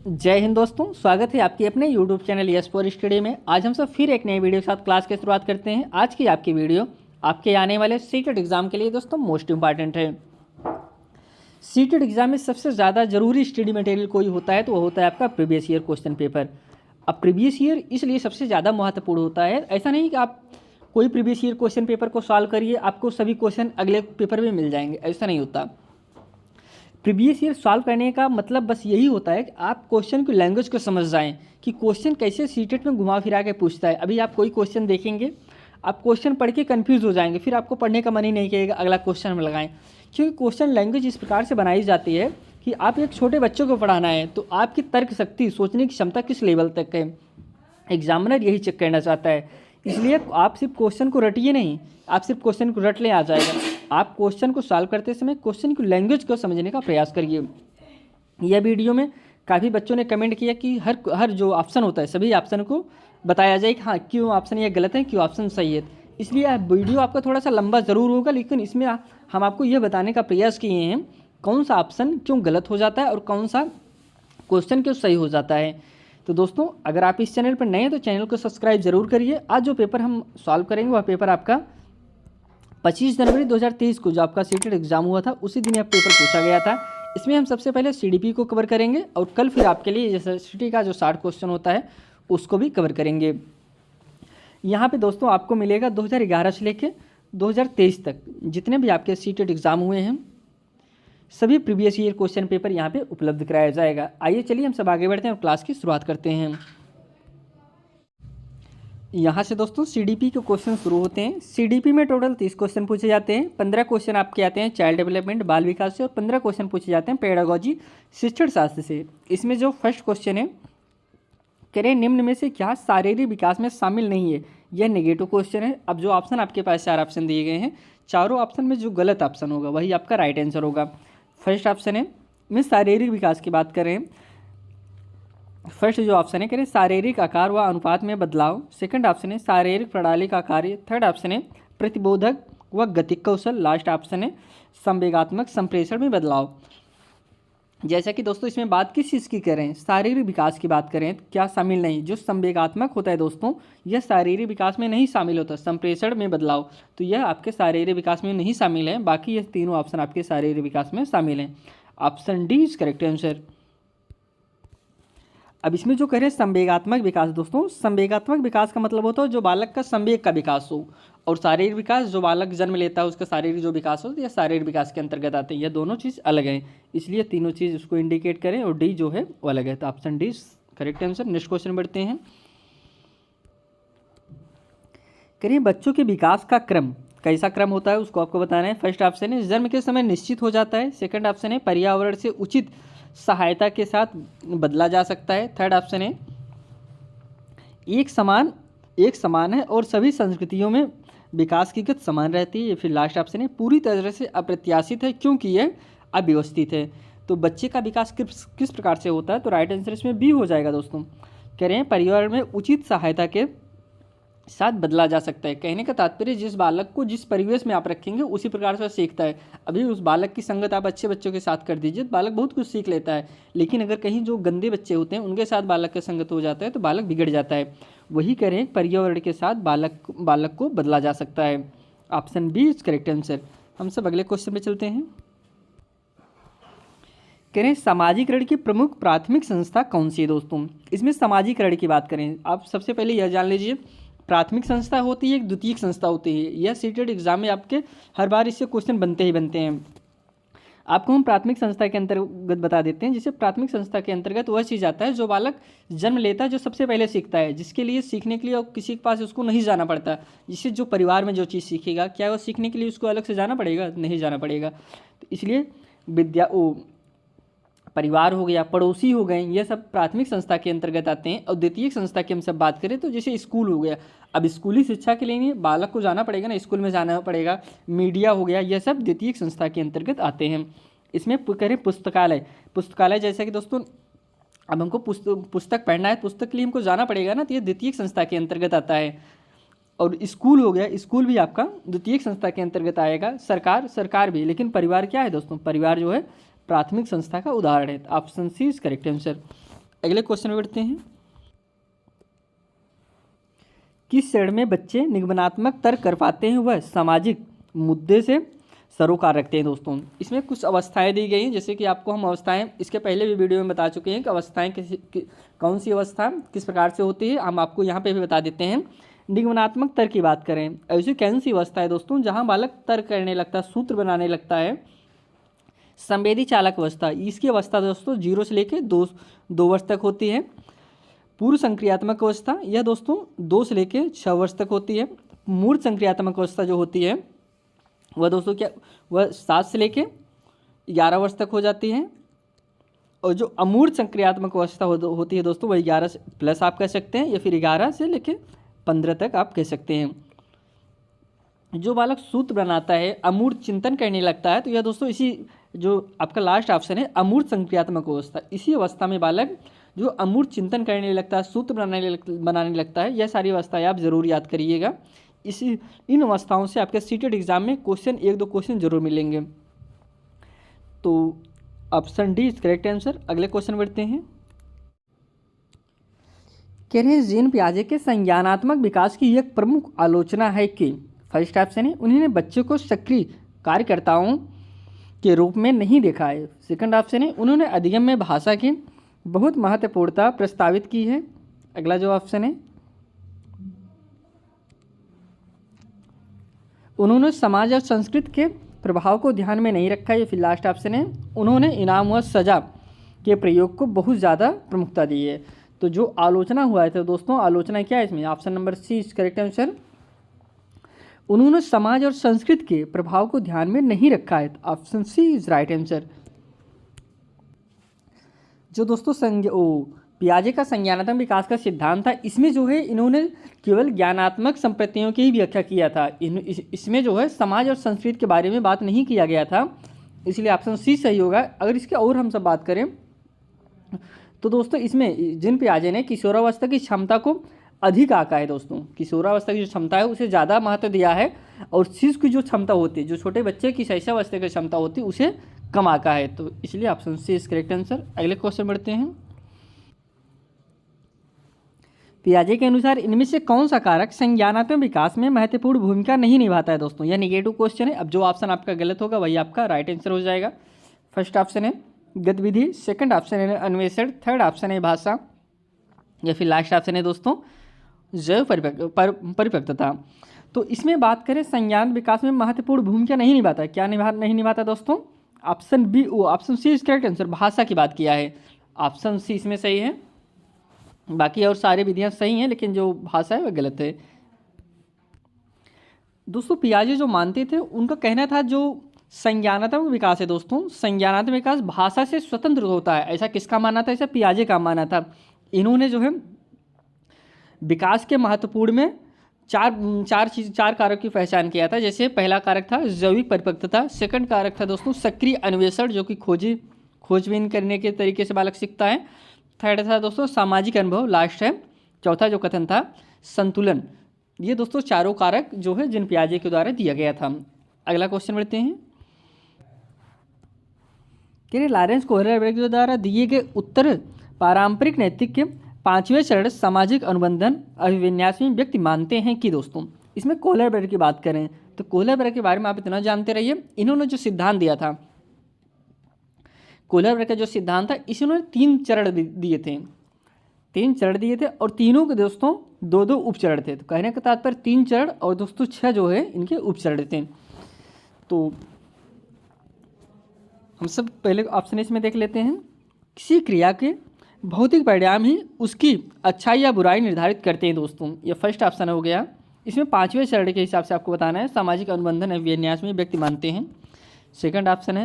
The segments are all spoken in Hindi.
जय हिंद दोस्तों, स्वागत है आपके अपने YouTube channel yes for study में। आज हम सब फिर एक नई वीडियो के साथ क्लास की शुरुआत करते हैं। आज की आपकी वीडियो आपके आने वाले सीटेट एग्जाम के लिए दोस्तों मोस्ट इंपॉर्टेंट है। सीटेट एग्जाम में सबसे ज़्यादा जरूरी स्टडी मटेरियल कोई होता है तो वो होता है आपका प्रीवियस ईयर क्वेश्चन पेपर। अब प्रीवियस ईयर इसलिए सबसे ज़्यादा महत्वपूर्ण होता है। ऐसा नहीं कि आप कोई प्रीवियस ईयर क्वेश्चन पेपर को सॉल्व करिए आपको सभी क्वेश्चन अगले पेपर में मिल जाएंगे, ऐसा नहीं होता। प्रीवियस ईयर सॉल्व करने का मतलब बस यही होता है कि आप क्वेश्चन की लैंग्वेज को समझ जाएं कि क्वेश्चन कैसे सीटेट में घुमा फिरा के पूछता है। अभी आप कोई क्वेश्चन देखेंगे, आप क्वेश्चन पढ़ के कंफ्यूज हो जाएंगे, फिर आपको पढ़ने का मन ही नहीं करेगा अगला क्वेश्चन में लगाएं। क्योंकि क्वेश्चन लैंग्वेज इस प्रकार से बनाई जाती है कि आप एक छोटे बच्चों को पढ़ाना है तो आपकी तर्क शक्ति, सोचने की क्षमता किस लेवल तक है, एग्जामिनर यही चेक करना चाहता है। इसलिए आप सिर्फ क्वेश्चन को रटिए नहीं, आप सिर्फ क्वेश्चन को रट लें आ जाएगा। आप क्वेश्चन को सॉल्व करते समय क्वेश्चन की लैंग्वेज को समझने का प्रयास करिए। यह वीडियो में काफ़ी बच्चों ने कमेंट किया कि हर जो ऑप्शन होता है सभी ऑप्शन को बताया जाए कि हाँ क्यों ऑप्शन ये गलत है, क्यों ऑप्शन सही है। इसलिए वीडियो आपका थोड़ा सा लंबा ज़रूर होगा, लेकिन इसमें हम आपको यह बताने का प्रयास किए हैं कौन सा ऑप्शन क्यों गलत हो जाता है और कौन सा क्वेश्चन क्यों सही हो जाता है। तो दोस्तों, अगर आप इस चैनल पर नए हैं तो चैनल को सब्सक्राइब जरूर करिए। आज जो पेपर हम सॉल्व करेंगे वह पेपर आपका 25 जनवरी 2023 को जो आपका सीटेट एग्जाम हुआ था उसी दिन यह पेपर पूछा गया था। इसमें हम सबसे पहले सीडीपी को कवर करेंगे और कल फिर आपके लिए एसएसटी का जो 60 क्वेश्चन होता है उसको भी कवर करेंगे। यहाँ पे दोस्तों आपको मिलेगा 2011 से लेके 2023 तक जितने भी आपके सीटेट एग्जाम हुए हैं सभी प्रीवियस ईयर क्वेश्चन पेपर यहाँ पे उपलब्ध कराया जाएगा। आइए चलिए हम सब आगे बढ़ते हैं और क्लास की शुरुआत करते हैं। यहाँ से दोस्तों सीडीपी के क्वेश्चन शुरू होते हैं। सीडीपी में टोटल 30 क्वेश्चन पूछे जाते हैं। 15 क्वेश्चन आपके आते हैं चाइल्ड डेवलपमेंट बाल विकास से और 15 क्वेश्चन पूछे जाते हैं पेडागोजी शिक्षण शास्त्र से। इसमें जो फर्स्ट क्वेश्चन है, करें निम्न में से क्या शारीरिक विकास में शामिल नहीं है। यह नेगेटिव क्वेश्चन है। अब जो ऑप्शन आपके पास 4 ऑप्शन दिए गए हैं, चारों ऑप्शन में जो गलत ऑप्शन होगा वही आपका राइट आंसर होगा। फर्स्ट ऑप्शन है में शारीरिक विकास की बात करें, फर्स्ट जो ऑप्शन है करें शारीरिक आकार व अनुपात में बदलाव। सेकंड ऑप्शन है शारीरिक प्रणाली का कार्य। थर्ड ऑप्शन है प्रतिबोधक व गतिक कौशल। लास्ट ऑप्शन है संवेगात्मक संप्रेषण में बदलाव। जैसा कि दोस्तों इसमें बात किस चीज़ की करें, शारीरिक विकास की बात करें क्या शामिल नहीं। जो संवेगात्मक होता है दोस्तों यह शारीरिक विकास में नहीं शामिल होता। संप्रेषण में बदलाव तो यह आपके शारीरिक विकास में नहीं शामिल है। बाकी ये तीनों ऑप्शन आपके शारीरिक विकास में शामिल हैं। Option D is correct answer. अब इसमें जो करें संवेगात्मक विकास, दोस्तों संवेगात्मक विकास का मतलब होता है जो बालक का संवेग का विकास हो, और शारीरिक विकास जो बालक जन्म लेता है उसका शारीरिक जो विकास हो, यह शारीरिक विकास के अंतर्गत आते हैं। यह दोनों चीज़ अलग हैं, इसलिए तीनों चीज़ उसको इंडिकेट करें और डी जो है वो अलग है। तो option D correct answer. Next question बढ़ते हैं। करिए बच्चों के विकास का क्रम कैसा क्रम होता है उसको आपको बताना है। फर्स्ट ऑप्शन है जन्म के समय निश्चित हो जाता है। सेकंड ऑप्शन है पर्यावरण से उचित सहायता के साथ बदला जा सकता है। थर्ड ऑप्शन है एक समान है और सभी संस्कृतियों में विकास की गति समान रहती है। फिर लास्ट ऑप्शन है पूरी तरह से अप्रत्याशित है क्योंकि यह अव्यवस्थित है। तो बच्चे का विकास किस प्रकार से होता है, तो राइट आंसर इसमें बी हो जाएगा दोस्तों। कह रहे हैं पर्यावरण में उचित सहायता के साथ बदला जा सकता है। कहने का तात्पर्य जिस बालक को जिस परिवेश में आप रखेंगे उसी प्रकार से वह सीखता है। अभी उस बालक की संगत आप अच्छे बच्चों के साथ कर दीजिए तो बालक बहुत कुछ सीख लेता है, लेकिन अगर कहीं जो गंदे बच्चे होते हैं उनके साथ बालक का संगत हो जाता है तो बालक बिगड़ जाता है। वही करें पर्यावरण के साथ बालक को बदला जा सकता है। Option B is correct answer. हम सब अगले क्वेश्चन में चलते हैं। करें सामाजिक रण की प्रमुख प्राथमिक संस्था कौन सी है। दोस्तों इसमें सामाजिक रण की बात करें, आप सबसे पहले यह जान लीजिए प्राथमिक संस्था होती है, एक द्वितीयक संस्था होती है। यह सीटेट एग्जाम में आपके हर बार इससे क्वेश्चन बनते हैं। आपको हम प्राथमिक संस्था के अंतर्गत बता देते हैं। जिसे प्राथमिक संस्था के अंतर्गत वह चीज़ आता है जो बालक जन्म लेता है, जो सबसे पहले सीखता है, जिसके लिए सीखने के लिए और किसी के पास उसको नहीं जाना पड़ता। जिससे जो परिवार में जो चीज़ सीखेगा क्या वह सीखने के लिए उसको अलग से जाना पड़ेगा, नहीं जाना पड़ेगा। तो इसलिए परिवार हो गया, पड़ोसी हो गए, ये सब प्राथमिक संस्था के अंतर्गत आते हैं। और द्वितीयक संस्था की हम सब बात करें तो जैसे स्कूल हो गया, अब स्कूली शिक्षा के लिए बालक को जाना पड़ेगा ना, स्कूल में जाना पड़ेगा। मीडिया हो गया, यह सब द्वितीयक संस्था के अंतर्गत आते हैं। इसमें करें पुस्तकालय जैसा कि दोस्तों अब हमको पुस्तक पढ़ना है, पुस्तक के लिए हमको जाना पड़ेगा ना, तो ये द्वितीयक संस्था के अंतर्गत आता है। और स्कूल हो गया, स्कूल भी आपका द्वितीयक संस्था के अंतर्गत आएगा। सरकार भी, लेकिन परिवार क्या है दोस्तों, परिवार जो है प्राथमिक संस्था का उदाहरण है। Option C is correct answer. अगले क्वेश्चन में बढ़ते हैं। किस चरण में बच्चे निगमनात्मक तर्क कर पाते हैं वह सामाजिक मुद्दे से सरोकार रखते हैं दोस्तों। इसमें कुछ अवस्थाएं दी गई हैं, जैसे कि आपको हम अवस्थाएं इसके पहले भी वीडियो में बता चुके हैं कि अवस्थाएं कौन सी अवस्था किस प्रकार से होती है, हम आपको यहाँ पे भी बता देते हैं। निगमनात्मक तर्क की बात करें, ऐसी कौन सी अवस्था है दोस्तों जहाँ बालक तर्क करने लगता है, सूत्र बनाने लगता है। संवेदी चालक अवस्था, इसकी अवस्था दोस्तों 0 से लेकर 2 वर्ष तक होती है। पूर्व संक्रियात्मक अवस्था, यह दोस्तों 2 से लेकर 6 वर्ष तक होती है। मूर्त संक्रियात्मक अवस्था जो होती है वह दोस्तों वह 7 से लेकर 11 वर्ष तक हो जाती है। और जो अमूर्त संक्रियात्मक अवस्था होती है दोस्तों वह 11 से प्लस आप कह सकते हैं, या फिर 11 से लेकर 15 तक आप कह सकते हैं। जो बालक सूत्र बनाता है, अमूर्त चिंतन करने लगता है, तो यह दोस्तों इसी जो आपका लास्ट ऑप्शन है अमूर्त संक्रियात्मक अवस्था, इसी अवस्था में बालक जो अमूर्त चिंतन करने लगता है, सूत्र बनाने लगता है, यह सारी अवस्थाएं आप जरूर याद करिएगा। इन अवस्थाओं से आपके सीटेट एग्जाम में क्वेश्चन 1-2 क्वेश्चन जरूर मिलेंगे। तो option D is correct answer. अगले क्वेश्चन बढ़ते हैं। कह रहे हैं जीन पियाजे के संज्ञानात्मक विकास की एक प्रमुख आलोचना है कि फर्स्ट ऑप्शन है उन्होंने बच्चों को सक्रिय कार्यकर्ताओं के रूप में नहीं देखा है। सेकंड ऑप्शन है उन्होंने अधिगम में भाषा की बहुत महत्वपूर्णता प्रस्तावित की है। अगला जो ऑप्शन है उन्होंने समाज और संस्कृति के प्रभाव को ध्यान में नहीं रखा है। फिर लास्ट ऑप्शन है उन्होंने इनाम व सजा के प्रयोग को बहुत ज़्यादा प्रमुखता दी है। तो जो आलोचना हुआ है तो दोस्तों आलोचना क्या है इसमें, option number C is correct answer. उन्होंने समाज और संस्कृति के प्रभाव को ध्यान में नहीं रखा है, तो option C is right answer. जो दोस्तों पियाजे का संज्ञानात्मक विकास का सिद्धांत था, इसमें जो है इन्होंने केवल ज्ञानात्मक संप्रतियों की ही व्याख्या किया था। इसमें जो है समाज और संस्कृति के बारे में बात नहीं किया गया था, इसलिए ऑप्शन सी सही होगा। अगर इसके और हम सब बात करें तो दोस्तों इसमें जीन पियाजे ने किशोरावस्था की क्षमता को अधिक आंका है। दोस्तों किशोरावस्था की जो क्षमता है उसे ज़्यादा महत्व दिया है, और शिशु की जो क्षमता होती है, जो छोटे बच्चे की शैशवावस्था की क्षमता होती है, उसे कम आंका है। तो इसलिए option C is correct answer. अगले क्वेश्चन बढ़ते हैं। पियाजे के अनुसार इनमें से कौन सा कारक संज्ञानात्मक विकास में महत्वपूर्ण भूमिका नहीं निभाता है। दोस्तों यह नेगेटिव क्वेश्चन है। अब जो ऑप्शन आपका गलत होगा वही आपका राइट आंसर हो जाएगा। फर्स्ट ऑप्शन है गतिविधि, सेकंड ऑप्शन है अन्वेषण, थर्ड ऑप्शन है भाषा, या फिर लास्ट ऑप्शन है दोस्तों जैव परिपक्वता। तो इसमें बात करें संज्ञान विकास में महत्वपूर्ण भूमिका नहीं निभाता है, क्या नहीं निभाता दोस्तों, option B option C is correct answer. भाषा की बात किया है, ऑप्शन सी इसमें सही है। बाकी और सारी विधियां सही हैं, लेकिन जो भाषा है वह गलत है। दोस्तों पियाजे जो मानते थे उनका कहना था जो संज्ञानात्मक विकास है दोस्तों, संज्ञानात्मक विकास भाषा से स्वतंत्र होता है। ऐसा किसका मानना था, ऐसा पियाजे का मानना था। इन्होंने जो है विकास के महत्वपूर्ण में चार कारक की पहचान किया था। जैसे पहला कारक था जैविक परिपक्वता, सेकंड कारक था दोस्तों सक्रिय अन्वेषण, जो कि खोजबीन करने के तरीके से बालक सीखता है। थर्ड था दोस्तों सामाजिक अनुभव, लास्ट है। चौथा जो कथन था संतुलन। ये दोस्तों चारों कारक जो है जीन पियाजे के द्वारा दिया गया था। अगला क्वेश्चन बढ़ते हैं। लॉरेंस कोहलर के द्वारा दिए गए उत्तर पारंपरिक नैतिक के 5वें चरण सामाजिक अनुबंधन अभिविन्यास में व्यक्ति मानते हैं कि दोस्तों इसमें कोहलर की बात करें तो कोहलर के बारे में आप इतना जानते रहिए। इन्होंने जो सिद्धांत दिया था, कोहलर का जो सिद्धांत था, इन्होंने 3 चरण दिए थे। 3 चरण दिए थे और तीनों के दोस्तों 2-2 उपचरण थे। तो कहने का तात्पर्य 3 चरण और दोस्तों 6 जो है इनके उपचरण थे। तो हम सब पहले ऑप्शन इसमें देख लेते हैं। किसी क्रिया के भौतिक परिणाम ही उसकी अच्छाई या बुराई निर्धारित करते हैं दोस्तों, ये फर्स्ट ऑप्शन हो गया। इसमें 5वें चरण के हिसाब से आपको बताना है सामाजिक अनुबंधन अभिविन्यास में व्यक्ति मानते हैं। सेकंड ऑप्शन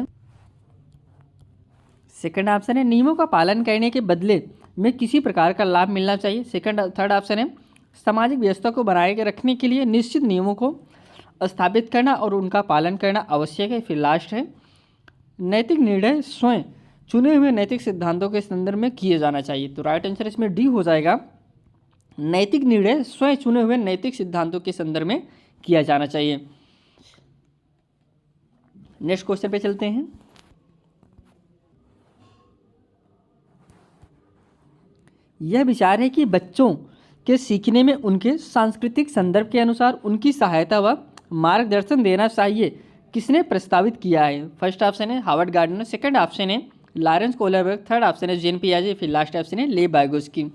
है नियमों का पालन करने के बदले में किसी प्रकार का लाभ मिलना चाहिए। थर्ड ऑप्शन है सामाजिक व्यवस्था को बनाए रखने के लिए निश्चित नियमों को स्थापित करना और उनका पालन करना आवश्यक है। फिर लास्ट है नैतिक निर्णय स्वयं चुने हुए नैतिक सिद्धांतों के संदर्भ में किए जाना चाहिए। तो राइट आंसर इसमें डी हो जाएगा, नैतिक निर्णय स्वयं चुने हुए नैतिक सिद्धांतों के संदर्भ में किया जाना चाहिए। नेक्स्ट क्वेश्चन पे चलते हैं। यह विचार है कि बच्चों के सीखने में उनके सांस्कृतिक संदर्भ के अनुसार उनकी सहायता व मार्गदर्शन देना चाहिए। किसने प्रस्तावित किया है? फर्स्ट ऑप्शन है हार्वर्ड गार्डनर, सेकंड ऑप्शन है लॉरेंस कोहलरबर्ग, थर्ड ऑप्शन है जेन पियाजे, फिर लास्ट ऑप्शन है ले वाइगोत्स्की।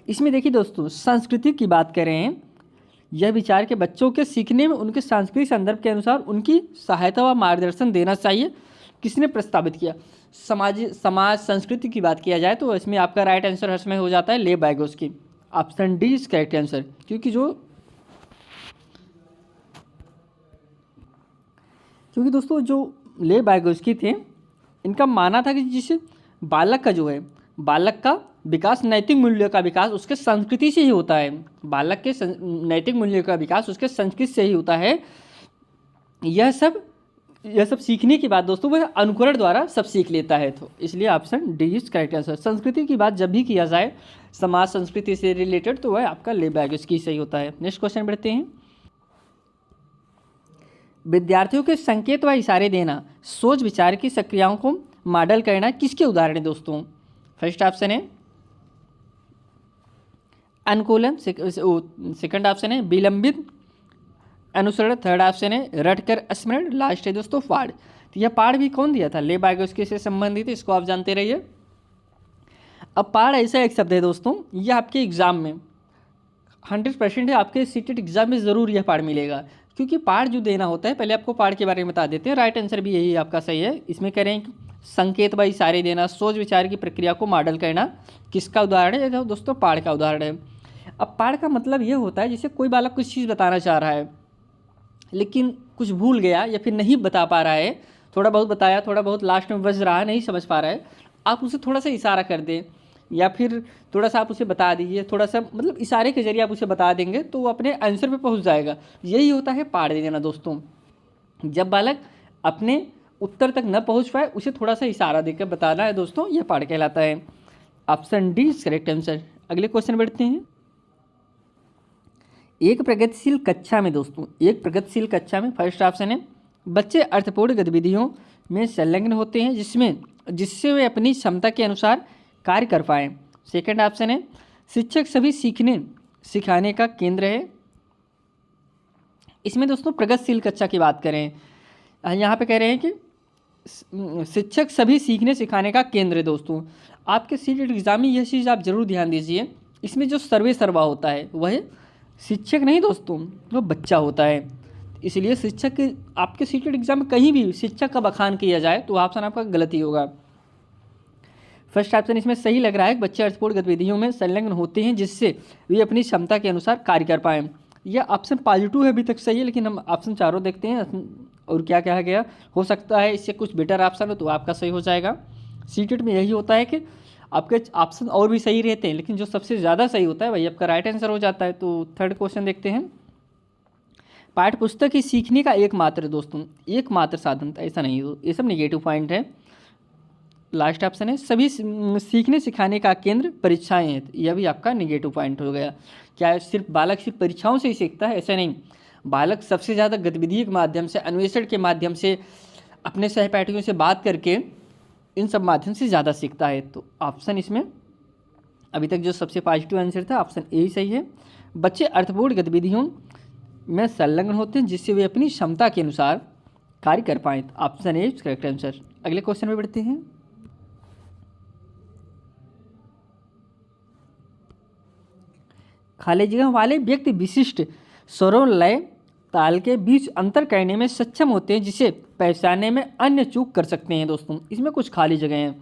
इसमें देखिए दोस्तों, संस्कृति की बात कर रहे हैं। यह विचार के बच्चों के सीखने में उनके सांस्कृतिक संदर्भ के अनुसार उनकी सहायता व मार्गदर्शन देना चाहिए। किसने प्रस्तावित किया? समाज संस्कृति की बात किया जाए तो इसमें आपका राइट आंसर इसमें हो जाता है ले Vygotsky. Option D is correct answer, क्योंकि दोस्तों जो ले वाइगोत्स्की थे, इनका मानना था कि जिस बालक का जो है, बालक का विकास, नैतिक मूल्य का विकास उसके संस्कृति से ही होता है। बालक के नैतिक मूल्य का विकास उसके संस्कृति से ही होता है। यह सब सीखने की बात दोस्तों वह अनुकरण द्वारा सब सीख लेता है। तो इसलिए option D is correct answer. संस्कृति की बात जब भी किया जाए समाज संस्कृति से रिलेटेड तो वह आपका ले वाइगोत्स्की सही होता है। नेक्स्ट क्वेश्चन बढ़ते हैं। विद्यार्थियों के संकेत व इशारे देना, सोच विचार की सक्रियाओं को मॉडल करना किसके उदाहरण है दोस्तों? फर्स्ट ऑप्शन है अनुकूलन, सेकंड ऑप्शन है विलंबित अनुसरण, थर्ड ऑप्शन है रटकर स्मरण, लास्ट है दोस्तों पाठ। तो यह पाठ भी कौन दिया था? ले वाइगोत्स्की से संबंधित, इसको आप जानते रहिए। अब पाठ ऐसा एक शब्द है दोस्तों, यह आपके एग्जाम में 100% है, आपके सीटेट एग्जाम में ज़रूर यह पाठ मिलेगा। क्योंकि पाठ जो देना होता है, पहले आपको पाठ के बारे में बता देते हैं। राइट आंसर भी यही आपका सही है। इसमें करें संकेत व इशारे देना, सोच विचार की प्रक्रिया को मॉडल करना, किसका उदाहरण है? दोस्तों पाठ का उदाहरण है। अब पाठ का मतलब ये होता है जैसे कोई बालक कुछ चीज़ बताना चाह रहा है लेकिन कुछ भूल गया या फिर नहीं बता पा रहा है, थोड़ा बहुत बताया, थोड़ा बहुत लास्ट में बच रहा है, नहीं समझ पा रहा है, आप उसे थोड़ा सा इशारा कर दें या फिर थोड़ा सा आप उसे बता दीजिए, थोड़ा सा मतलब इशारे के जरिए आप उसे बता देंगे तो वो अपने आंसर पे पहुंच जाएगा। यही होता है पाठ दे देना दोस्तों। जब बालक अपने उत्तर तक न पहुंच पाए उसे थोड़ा सा इशारा देकर बताना है दोस्तों, यह पाठ कहलाता है। Option D is correct answer. अगले क्वेश्चन बढ़ते हैं। एक प्रगतिशील कक्षा में फर्स्ट ऑप्शन है बच्चे अर्थपूर्ण गतिविधियों में संलग्न होते हैं जिससे वे अपनी क्षमता के अनुसार कार्य कर पाएँ। सेकंड ऑप्शन है शिक्षक सभी सिखाने का केंद्र है। इसमें दोस्तों प्रगतिशील कक्षा की बात करें, यहाँ पे कह रहे हैं कि शिक्षक सभी सीखने सिखाने का केंद्र है। दोस्तों आपके सीटेट एग्जाम में यह चीज़ आप जरूर ध्यान दीजिए, इसमें जो सर्वे सर्वा होता है वह शिक्षक नहीं दोस्तों, वो बच्चा होता है। इसलिए शिक्षक के आपके सीटेट एग्जाम में कहीं भी शिक्षक का बखान किया जाए तो ऑप्शन आपका गलत ही होगा। फर्स्ट ऑप्शन इसमें सही लग रहा है, बच्चे अर्थपूर्ण गतिविधियों में संलग्न होते हैं जिससे वे अपनी क्षमता के अनुसार कार्य कर पाएँ। यह ऑप्शन पॉजिटिव है, अभी तक सही है, लेकिन हम ऑप्शन चारों देखते हैं और क्या कहा गया। हो सकता है इससे कुछ बेटर ऑप्शन हो तो आपका सही हो जाएगा। सीटेट में यही होता है कि आपके ऑप्शन और भी सही रहते हैं लेकिन जो सबसे ज़्यादा सही होता है वही आपका राइट आंसर हो जाता है। तो थर्ड क्वेश्चन देखते हैं। पाठ्य पुस्तक ही सीखने का एकमात्र साधन था, ऐसा नहीं हो, ये सब नेगेटिव पॉइंट है। लास्ट ऑप्शन है सभी सीखने सिखाने का केंद्र परीक्षाएं हैं, यह भी आपका नेगेटिव पॉइंट हो गया। क्या सिर्फ बालक सिर्फ परीक्षाओं से ही सीखता है? ऐसा नहीं, बालक सबसे ज़्यादा गतिविधि के माध्यम से, अन्वेषण के माध्यम से, अपने सहपाठियों से बात करके, इन सब माध्यम से ज़्यादा सीखता है। तो ऑप्शन इसमें अभी तक जो सबसे पॉजिटिव आंसर था ऑप्शन ए ही सही है। बच्चे अर्थपूर्ण गतिविधियों में संलग्न होते हैं जिससे वे अपनी क्षमता के अनुसार कार्य कर पाएँ। Option A correct answer. अगले क्वेश्चन में बढ़ते हैं। खाली जगह वाले व्यक्ति विशिष्ट स्वरों, लय, ताल के बीच अंतर करने में सक्षम होते हैं जिसे पहचानने में अन्य चूक कर सकते हैं। दोस्तों इसमें कुछ खाली जगह हैं।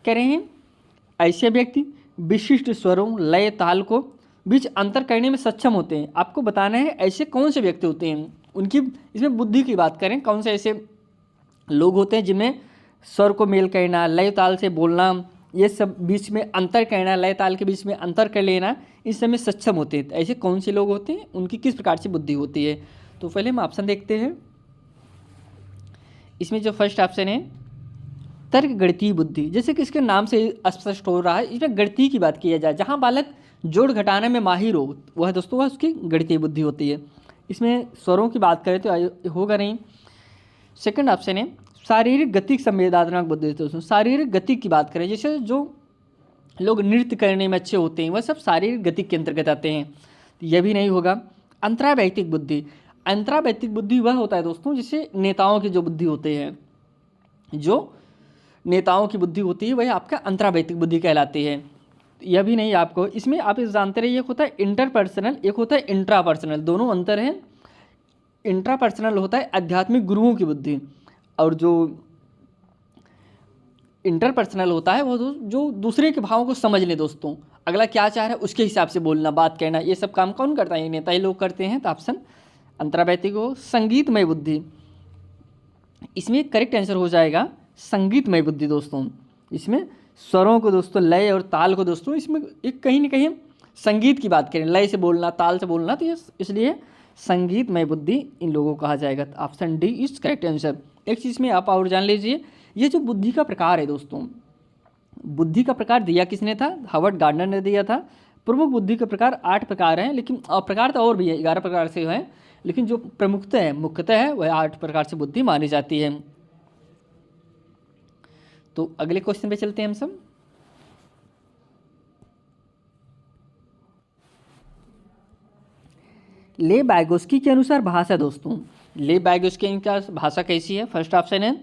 कह रहे हैं ऐसे व्यक्ति विशिष्ट स्वरों, लय, ताल को बीच अंतर करने में सक्षम होते हैं। आपको बताना है ऐसे कौन से व्यक्ति होते हैं, उनकी इसमें बुद्धि की बात करें, कौन से ऐसे लोग होते हैं जिनमें स्वर को मेल करना, लय ताल से बोलना, ये सब बीच में अंतर करना, लय ताल के बीच में अंतर कर लेना, इस समय सक्षम होते हैं। ऐसे कौन से लोग होते हैं, उनकी किस प्रकार से बुद्धि होती है? तो पहले हम ऑप्शन देखते हैं। इसमें जो फर्स्ट ऑप्शन है तर्क गणितीय बुद्धि, जैसे कि इसके नाम से स्पष्ट हो रहा है, इसमें गणितीय की बात की जाए, जहाँ बालक जोड़ घटाने में माहिर हो वह दोस्तों वह उसकी गणितीय बुद्धि होती है। इसमें स्वरों की बात करें तो होगा नहीं। सेकंड ऑप्शन है शारीरिक गति संवेदनात्मक बुद्धि। दोस्तों शारीरिक गति की बात करें, जैसे जो लोग नृत्य करने में अच्छे होते हैं, वह सब शारीरिक गति के अंतर्गत आते हैं, तो यह भी नहीं होगा। अंतरावैयक्तिक बुद्धि, अंतरावैयक्तिक बुद्धि वह होता है दोस्तों जिससे नेताओं की जो बुद्धि होती है, जो नेताओं की बुद्धि होती है वह आपका अंतरावैयक्तिक बुद्धि कहलाती है। यह भी नहीं आपको, इसमें आप इस जानते रहिए, एक होता है इंटरपर्सनल, एक होता है इंट्रापर्सनल, दोनों अंतर हैं। इंट्रापर्सनल होता है आध्यात्मिक गुरुओं की बुद्धि, और जो इंटरपर्सनल होता है वो जो दूसरे के भावों को समझ ले दोस्तों, अगला क्या चाह रहा है उसके हिसाब से बोलना, बात कहना, ये सब काम कौन करता है? ये नेता ही लोग करते हैं। तो ऑप्शन अंतरावैयक्तिक हो। संगीतमय बुद्धि, इसमें करेक्ट आंसर हो जाएगा संगीतमय बुद्धि दोस्तों। इसमें स्वरों को दोस्तों, लय और ताल को दोस्तों, इसमें एक कहीं ना कहीं संगीत की बात करें, लय से बोलना, ताल से बोलना, तो ये इसलिए संगीतमय बुद्धि इन लोगों को कहा जाएगा। तो option D is correct answer. एक चीज़ में आप और जान लीजिए, ये जो बुद्धि का प्रकार है दोस्तों, बुद्धि का प्रकार दिया किसने था? हावर्ड गार्डनर ने दिया था। प्रमुख बुद्धि के प्रकार 8 प्रकार हैं, लेकिन प्रकार तो और भी है, 11 प्रकार से है, लेकिन जो प्रमुखतः है वह 8 प्रकार से बुद्धि मानी जाती है। तो अगले क्वेश्चन पे चलते हैं हम सब। ले वाइगोस्की के अनुसार भाषा दोस्तों, ले वाइगोस्की का भाषा कैसी है? फर्स्ट ऑप्शन है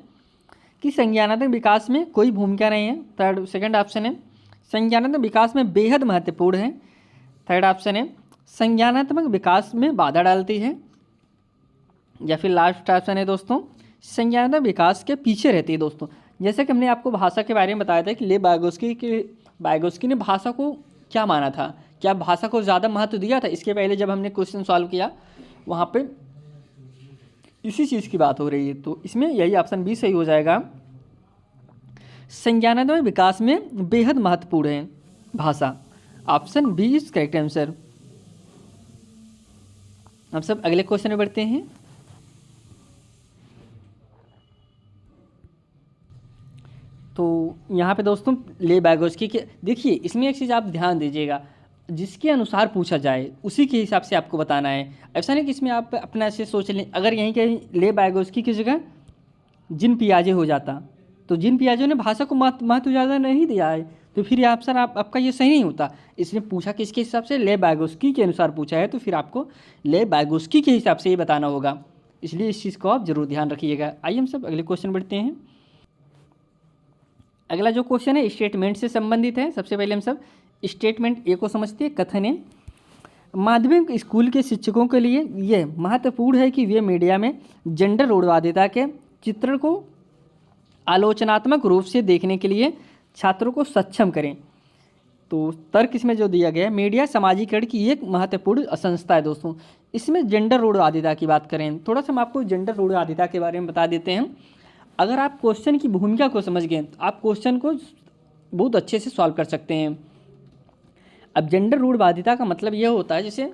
कि संज्ञानात्मक विकास में कोई भूमिका नहीं है। सेकंड ऑप्शन है संज्ञानात्मक विकास में बेहद महत्वपूर्ण है। थर्ड ऑप्शन है संज्ञानात्मक विकास में बाधा डालती है। या फिर लास्ट ऑप्शन है दोस्तों संज्ञानात्मक विकास के पीछे रहती है दोस्तों। जैसे कि हमने आपको भाषा के बारे में बताया था कि ले वाइगोस्की ने भाषा को क्या माना था, क्या भाषा को ज़्यादा महत्व दिया था? इसके पहले जब हमने क्वेश्चन सॉल्व किया वहाँ पे इसी चीज़ की बात हो रही है, तो इसमें यही ऑप्शन बी सही हो जाएगा। संज्ञानात्मक विकास में बेहद महत्वपूर्ण है भाषा, option B is correct answer. हम सब अगले क्वेश्चन में बढ़ते हैं। तो यहाँ पे दोस्तों ले वाइगोस्की के, देखिए इसमें एक चीज़ आप ध्यान दीजिएगा, जिसके अनुसार पूछा जाए उसी के हिसाब से आपको बताना है। ऐसा नहीं कि इसमें आप अपना ऐसे सोच लें, अगर यहीं कहीं ले वाइगोस्की की जगह जिन पियाजे हो जाता तो जिन पियाजे ने भाषा को महत्व ज़्यादा नहीं दिया है, तो फिर ये ऑप्शन आपका ये सही नहीं होता। इसने पूछा किसके हिसाब से? ले वाइगोस्की के अनुसार पूछा है, तो फिर आपको ले वाइगोस्की के हिसाब से ये बताना होगा, इसलिए इस चीज़ को आप जरूर ध्यान रखिएगा। आइए हम सब अगले क्वेश्चन बढ़ते हैं। अगला जो क्वेश्चन है स्टेटमेंट से संबंधित है। सबसे पहले हम सब स्टेटमेंट ए को समझते हैं। कथन है माध्यमिक स्कूल के शिक्षकों के लिए यह महत्वपूर्ण है कि वे मीडिया में जेंडर रूढ़वादिता के चित्रण को आलोचनात्मक रूप से देखने के लिए छात्रों को सक्षम करें। तो तर्क इसमें जो दिया गया है, मीडिया समाजीकरण की एक महत्वपूर्ण संस्था है दोस्तों। इसमें जेंडर रूढ़वादिता की बात करें, थोड़ा सा हम आपको जेंडर रूढ़वादिता के बारे में बता देते हैं। अगर आप क्वेश्चन की भूमिका को समझ गए तो आप क्वेश्चन को बहुत अच्छे से सॉल्व कर सकते हैं। अब जेंडर रूढ़वादिता का मतलब यह होता है, जैसे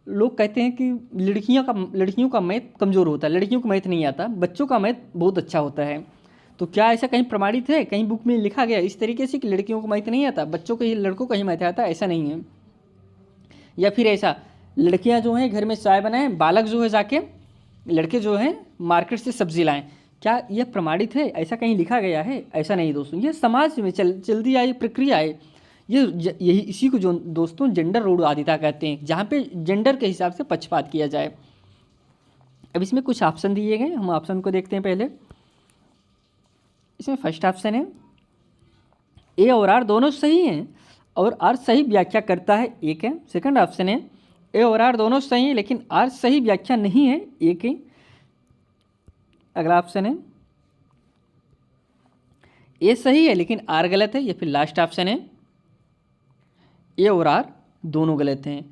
लोग कहते हैं कि लड़कियों का मैथ कमज़ोर होता है, लड़कियों को मैथ नहीं आता, बच्चों का मैथ बहुत अच्छा होता है। तो क्या ऐसा कहीं प्रमाणित है? कहीं बुक में लिखा गया इस तरीके से कि लड़कियों को मैथ नहीं आता, बच्चों को ही, लड़कों को ही मैथ आता? ऐसा नहीं है। या फिर ऐसा लड़कियां जो हैं घर में चाय बनाएं, बालक जो है जाके लड़के जो हैं मार्केट से सब्जी लाएं, क्या यह प्रमाणित है? ऐसा कहीं लिखा गया है? ऐसा नहीं दोस्तों, यह समाज में चलती आई प्रक्रिया है। यही इसी को जो दोस्तों जेंडर रूढ़वादिता कहते हैं, जहाँ पे जेंडर के हिसाब से पक्षपात किया जाए। अब इसमें कुछ ऑप्शन दिए गए, हम ऑप्शन को देखते हैं पहले। इसमें फर्स्ट ऑप्शन है ए और आर दोनों सही हैं और आर सही व्याख्या करता है, एक है। सेकंड ऑप्शन है ए और आर दोनों सही हैं लेकिन आर सही व्याख्या नहीं है, एक है। अगला ऑप्शन है ए सही है लेकिन आर गलत है, या फिर लास्ट ऑप्शन है ए और आर दोनों गलत हैं।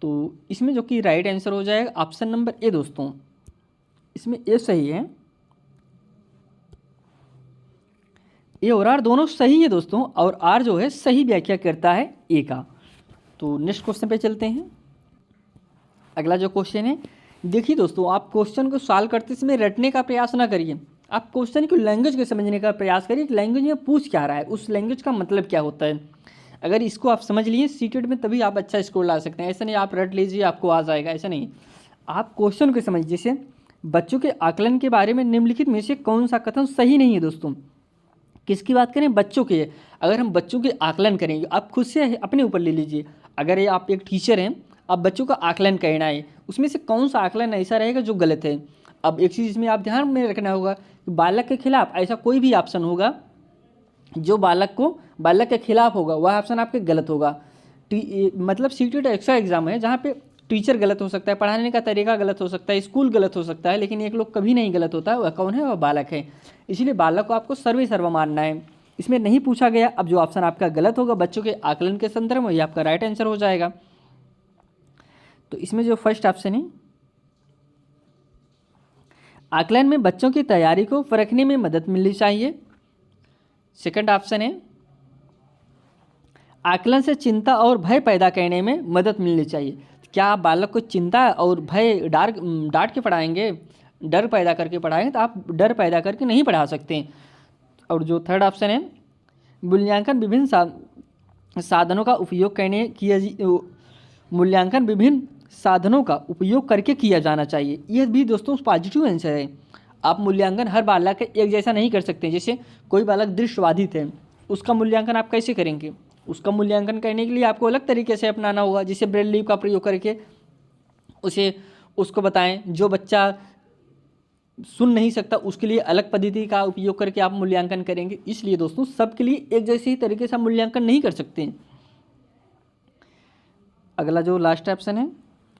तो इसमें जो कि राइट आंसर हो जाएगा ऑप्शन नंबर ए दोस्तों। इसमें ए सही है, ए और आर दोनों सही है दोस्तों, और आर जो है सही व्याख्या करता है ए का। तो नेक्स्ट क्वेश्चन पे चलते हैं। अगला जो क्वेश्चन है, देखिए दोस्तों, आप क्वेश्चन को सॉल्व करते समय रटने का प्रयास ना करिए, आप क्वेश्चन की लैंग्वेज को समझने का प्रयास करिए कि लैंग्वेज में पूछ क्या रहा है, उस लैंग्वेज का मतलब क्या होता है। अगर इसको आप समझ लिए सीटेट में, तभी आप अच्छा स्कोर ला सकते हैं। ऐसा नहीं आप रट लीजिए आपको आ जाएगा, ऐसा नहीं। आप क्वेश्चन को समझिए। जैसे बच्चों के आकलन के बारे में निम्नलिखित में से कौन सा कथन सही नहीं है दोस्तों? किसकी बात करें? बच्चों की। अगर हम बच्चों के आकलन करेंगे, आप खुद से अपने ऊपर ले लीजिए, अगर ये आप एक टीचर हैं, आप बच्चों का आकलन करना है, उसमें से कौन सा आकलन ऐसा रहेगा जो गलत है। अब एक चीज़ इसमें आप ध्यान में रखना होगा कि बालक के खिलाफ ऐसा कोई भी ऑप्शन होगा जो बालक के खिलाफ होगा, वह ऑप्शन आपके गलत होगा। मतलब सीटेट एक्स्ट्रा एग्जाम है जहाँ पे टीचर गलत हो सकता है, पढ़ाने का तरीका गलत हो सकता है, स्कूल गलत हो सकता है, लेकिन एक लोग कभी नहीं गलत होता है, वह कौन है? वह बालक है। इसीलिए बालक को आपको सर्व मानना है। इसमें नहीं पूछा गया। अब जो ऑप्शन आपका गलत होगा बच्चों के आकलन के संदर्भ में, ये आपका राइट आंसर हो जाएगा। तो इसमें जो फर्स्ट ऑप्शन है, आकलन में बच्चों की तैयारी को परखने में मदद मिलनी चाहिए। सेकंड ऑप्शन है, आकलन से चिंता और भय पैदा करने में मदद मिलनी चाहिए। क्या आप बालक को चिंता और भय डांट के पढ़ाएंगे, डर पैदा करके पढ़ाएंगे? तो आप डर पैदा करके नहीं पढ़ा सकते। और जो थर्ड ऑप्शन है, मूल्यांकन विभिन्न साधनों का उपयोग मूल्यांकन विभिन्न साधनों का उपयोग करके किया जाना चाहिए। यह भी दोस्तों पॉजिटिव आंसर है। आप मूल्यांकन हर बालक का एक जैसा नहीं कर सकते। जैसे कोई बालक दृष्टिबाधित है, उसका मूल्यांकन आप कैसे करेंगे? उसका मूल्यांकन करने के लिए आपको अलग तरीके से अपनाना होगा, जिसे ब्रेल लीव का प्रयोग करके उसको बताएं। जो बच्चा सुन नहीं सकता उसके लिए अलग पद्धति का उपयोग करके आप मूल्यांकन करेंगे। इसलिए दोस्तों सबके लिए एक जैसे ही तरीके से मूल्यांकन नहीं कर सकते। अगला जो लास्ट ऑप्शन है,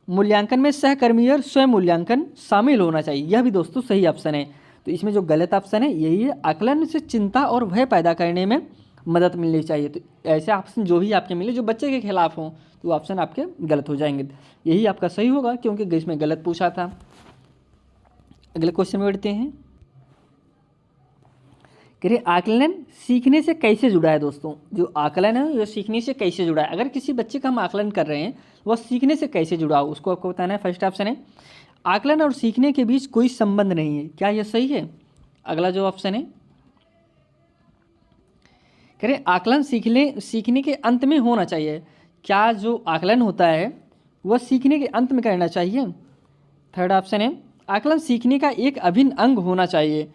मूल्यांकन में सहकर्मी और स्वयं मूल्यांकन शामिल होना चाहिए। यह भी दोस्तों सही ऑप्शन है। तो इसमें जो गलत ऑप्शन है यही है, आकलन से चिंता और भय पैदा करने में मदद मिलनी चाहिए। तो ऐसे ऑप्शन जो भी आपके मिले जो बच्चे के खिलाफ हों, तो ऑप्शन आपके गलत हो जाएंगे। यही आपका सही होगा क्योंकि इसमें गलत पूछा था। अगले क्वेश्चन में बढ़ते हैं। कह रहे आकलन सीखने से कैसे जुड़ा है? दोस्तों जो आकलन है यह सीखने से कैसे जुड़ा है। अगर किसी बच्चे का हम आकलन कर रहे हैं वह सीखने से कैसे जुड़ा हो, उसको आपको बताना है। फर्स्ट ऑप्शन है, आकलन और सीखने के बीच कोई संबंध नहीं है। क्या यह सही है? अगला जो ऑप्शन है, कह रहे आकलन सीखने के अंत में होना चाहिए। क्या जो आकलन होता है वह सीखने के अंत में करना चाहिए? थर्ड ऑप्शन है, आकलन सीखने का एक अभिन्न अंग होना चाहिए।